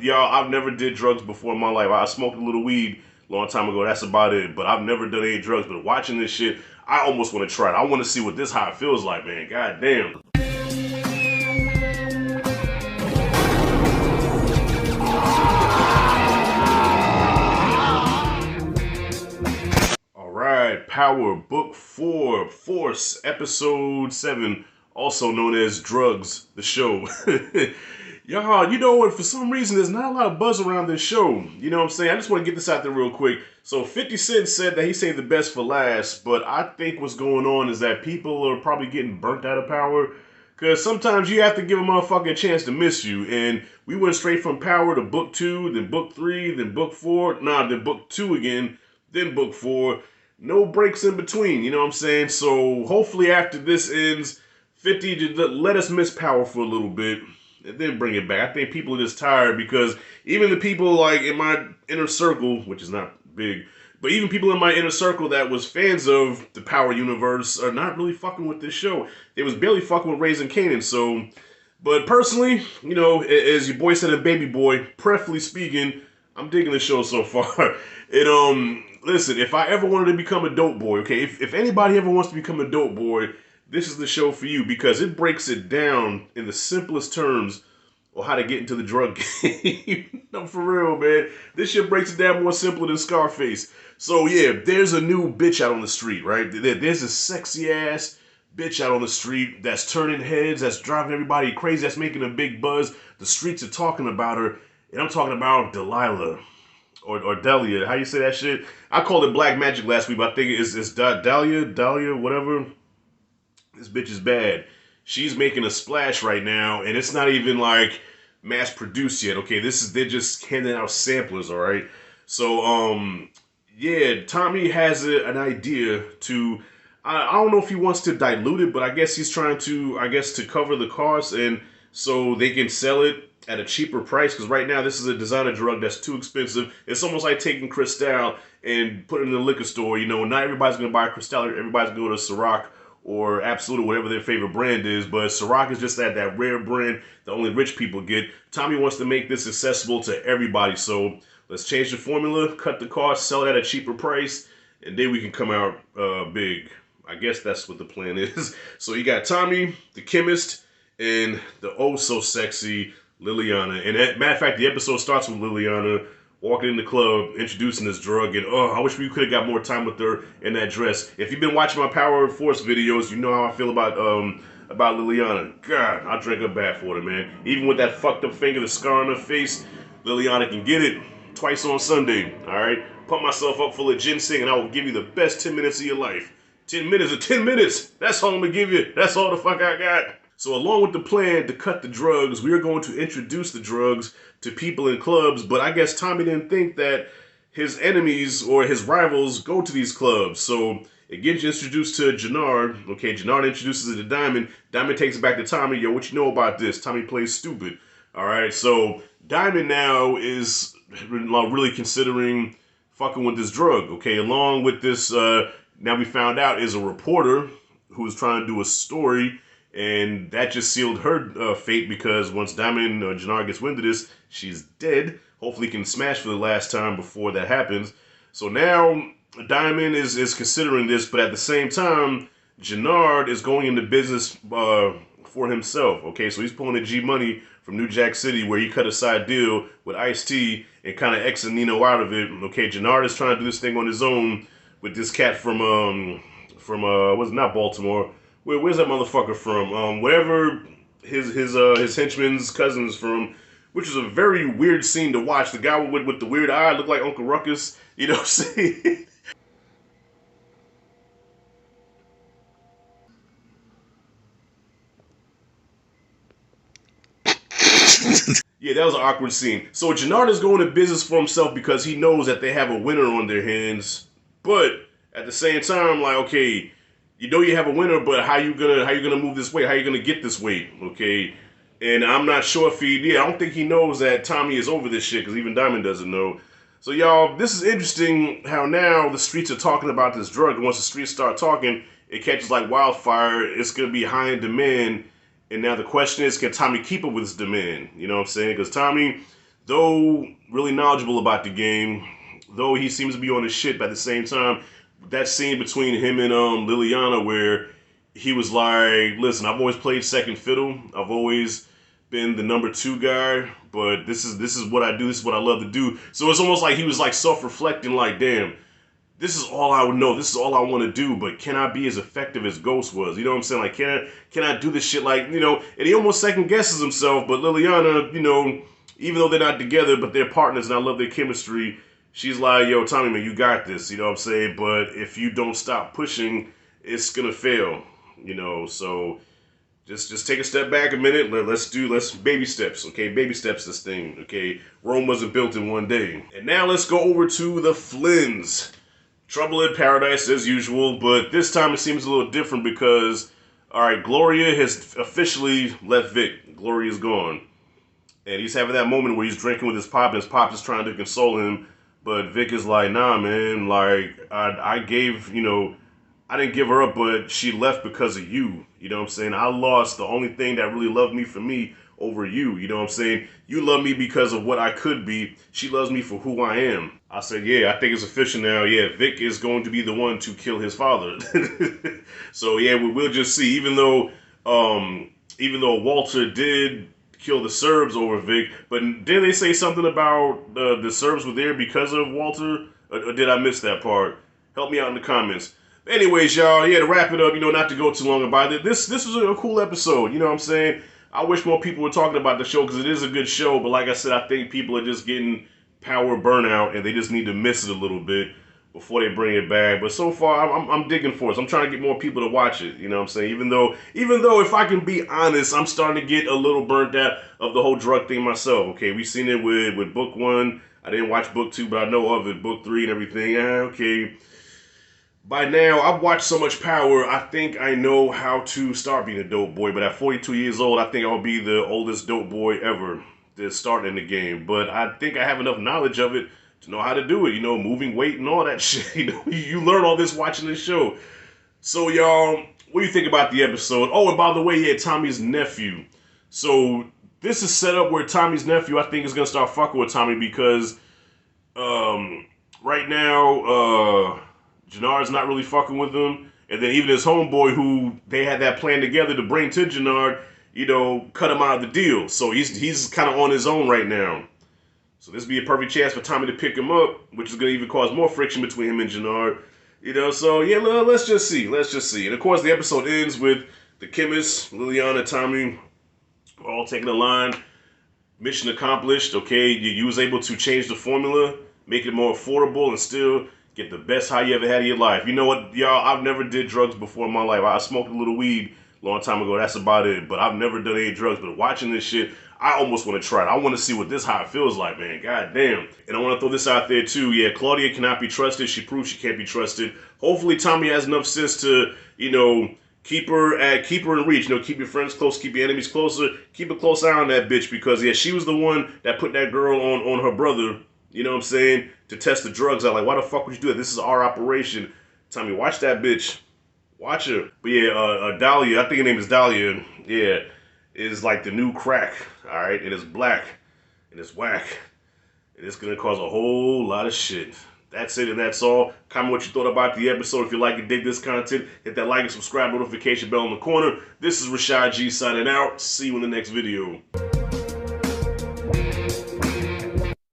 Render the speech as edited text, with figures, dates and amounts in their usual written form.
y'all, I've never did drugs before in my life. I smoked a little weed a long time ago. That's about it. But I've never done any drugs. But watching this shit, I almost want to try it. I want to see what this how it feels like, man. God damn. All right, Power Book 4, Force, Episode 7, also known as Drugs, the show. Y'all, you know what? For some reason, there's not a lot of buzz around this show. You know what I'm saying? I just want to get this out there real quick. So 50 Cent said that he saved the best for last, but I think what's going on is that people are probably getting burnt out of Power. Because sometimes you have to give a motherfucker a chance to miss you. And we went straight from Power to Book 2, then Book 3, then Book 4. Then Book 2 again, then Book 4. No breaks in between, you know what I'm saying? So hopefully after this ends, 50 just let us miss Power for a little bit and then bring it back. I think people are just tired because even the people like in my inner circle, which is not big, but even people in my inner circle that was fans of the Power universe are not really fucking with this show. They was barely fucking with Raising Kanan. So, but personally, you know, as your boy said in Baby Boy, preferably speaking, I'm digging the show so far. Listen, if I ever wanted to become a dope boy, okay, if anybody ever wants to become a dope boy, this is the show for you because it breaks it down in the simplest terms on how to get into the drug game. No, for real, man. This shit breaks it down more simpler than Scarface. So yeah, there's a new bitch out on the street, right? There's a sexy ass bitch out on the street that's turning heads, that's driving everybody crazy, that's making a big buzz. The streets are talking about her, and I'm talking about Delilah. Or Delia, how you say that shit? I called it Black Magic last week, but I think it's Dahlia, whatever. This bitch is bad. She's making a splash right now, and it's not even like mass produced yet. Okay, they're just handing out samplers. All right, so yeah, Tommy has an idea to. I don't know if he wants to dilute it, but I guess he's trying to, to cover the cost and so they can sell it at a cheaper price. Because right now, this is a designer drug that's too expensive. It's almost like taking Cristal and putting it in the liquor store. You know, not everybody's going to buy Cristal. Everybody's going to go to Ciroc or Absolute or whatever their favorite brand is. But Ciroc is just that rare brand that only rich people get. Tommy wants to make this accessible to everybody. So let's change the formula, cut the cost, sell it at a cheaper price, and then we can come out big. I guess that's what the plan is. So you got Tommy, the chemist, and the oh-so-sexy Liliana. And matter of fact, the episode starts with Liliana walking in the club, introducing this drug, and I wish we could have got more time with her in that dress. If you've been watching my Power Force videos, you know how I feel about Liliana. God, I drank her bad for her, man. Even with that fucked up finger, the scar on her face, Liliana can get it twice on Sunday, alright? Pump myself up full of ginseng, and I will give you the best 10 minutes of your life. 10 minutes or 10 minutes. That's all I'm going to give you. That's all the fuck I got. So along with the plan to cut the drugs, we are going to introduce the drugs to people in clubs. But I guess Tommy didn't think that his enemies or his rivals go to these clubs. So it gets introduced to Jannard. Okay, Jannard introduces it to Diamond. Diamond takes it back to Tommy. Yo, what you know about this? Tommy plays stupid. All right, so Diamond now is really considering fucking with this drug. Okay, along with this... now we found out is a reporter who was trying to do a story, and that just sealed her fate because once Diamond or Jannard gets wind of this, she's dead. Hopefully he can smash for the last time before that happens. So now Diamond is considering this, but at the same time, Jannard is going into business for himself. Okay, so he's pulling the G Money from New Jack City where he cut a side deal with Ice-T and kind of X and Nino out of it. Okay, Jannard is trying to do this thing on his own with this cat from was not Baltimore. Where's that motherfucker from? Wherever his henchman's cousin's from, which is a very weird scene to watch. The guy with the weird eye looked like Uncle Ruckus. You know what I'm saying? Yeah, that was an awkward scene. So Jannard is going to business for himself because he knows that they have a winner on their hands. But at the same time, like, okay, you know you have a winner, but how you gonna move this weight? How you gonna get this weight? Okay, and I'm not sure if I don't think he knows that Tommy is over this shit because even Diamond doesn't know. So y'all, this is interesting how now the streets are talking about this drug. And once the streets start talking, it catches like wildfire. It's gonna be high in demand. And now the question is, can Tommy keep up with his demand? You know what I'm saying? Because Tommy though really knowledgeable about the game, though he seems to be on his shit, but at the same time, that scene between him and Liliana where he was like, listen, I've always played second fiddle. I've always been the number two guy, but this is what I do, this is what I love to do. So it's almost like he was like self-reflecting, like, damn, this is all I would know, this is all I want to do, but can I be as effective as Ghost was? You know what I'm saying? Like, can I do this shit, like, you know, and he almost second guesses himself, but Liliana, you know, even though they're not together, but they're partners and I love their chemistry, she's like, yo, Tommy, man, you got this, you know what I'm saying? But if you don't stop pushing, it's gonna fail, you know, so just take a step back a minute. Let's baby steps, okay? Baby steps this thing, okay? Rome wasn't built in one day. And now let's go over to the Flynns. Trouble in paradise as usual, but this time it seems a little different because, all right, Gloria has officially left Vic. Gloria's gone. And he's having that moment where he's drinking with his pop, and his pop is trying to console him. But Vic is like, nah, man, like, I gave, you know, I didn't give her up, but she left because of you. You know what I'm saying? I lost the only thing that really loved me for me over you. You know what I'm saying? You love me because of what I could be. She loves me for who I am. I said, yeah, I think it's official now. Yeah, Vic is going to be the one to kill his father. So yeah, we'll just see. Even though Walter did kill the Serbs over Vic, but did they say something about the Serbs were there because of Walter? Or did I miss that part? Help me out in the comments. Anyways, y'all, yeah, to wrap it up, you know, not to go too long about it, this was a cool episode, you know what I'm saying? I wish more people were talking about the show because it is a good show, but like I said, I think people are just getting power burnout and they just need to miss it a little bit before they bring it back. But so far, I'm digging for it. I'm trying to get more people to watch it, you know what I'm saying? Even though if I can be honest, I'm starting to get a little burnt out of the whole drug thing myself, okay? We've seen it with book 1. I didn't watch book 2, but I know of it. Book 3 and everything, okay. By now, I've watched so much Power, I think I know how to start being a dope boy. But at 42 years old, I think I'll be the oldest dope boy ever to start in the game. But I think I have enough knowledge of it to know how to do it. You know, moving weight and all that shit. You know, you learn all this watching this show. So, y'all, what do you think about the episode? Oh, and by the way, yeah, Tommy's nephew. So, this is set up where Tommy's nephew, I think, is going to start fucking with Tommy because right now, Gennard's not really fucking with him. And then even his homeboy, who they had that plan together to bring to Gennard, you know, cut him out of the deal. So he's kind of on his own right now. So this would be a perfect chance for Tommy to pick him up, which is going to even cause more friction between him and Gennard. You know, so yeah, let's just see. Let's just see. And of course, the episode ends with the chemist, Liliana, Tommy, all taking the line. Mission accomplished, okay? You was able to change the formula, make it more affordable, and still get the best high you ever had in your life. You know what, y'all? I've never did drugs before in my life. I smoked a little weed a long time ago. That's about it. But I've never done any drugs. But watching this shit, I almost want to try it. I want to see what this high feels like, man. God damn. And I want to throw this out there, too. Yeah, Claudia cannot be trusted. She proves she can't be trusted. Hopefully, Tommy has enough sense to, you know, keep her in reach. You know, keep your friends close, keep your enemies closer. Keep a close eye on that bitch because, yeah, she was the one that put that girl on her brother. You know what I'm saying? To test the drugs out. Like, why the fuck would you do that? This is our operation. Tommy, watch that bitch. Watch her. But yeah, Dahlia, I think her name is Dahlia. Yeah, is like the new crack. All right, it is black. It is whack. And it's gonna cause a whole lot of shit. That's it and that's all. Comment what you thought about the episode. If you like and dig this content, hit that like and subscribe notification bell in the corner. This is Rashad G signing out. See you in the next video.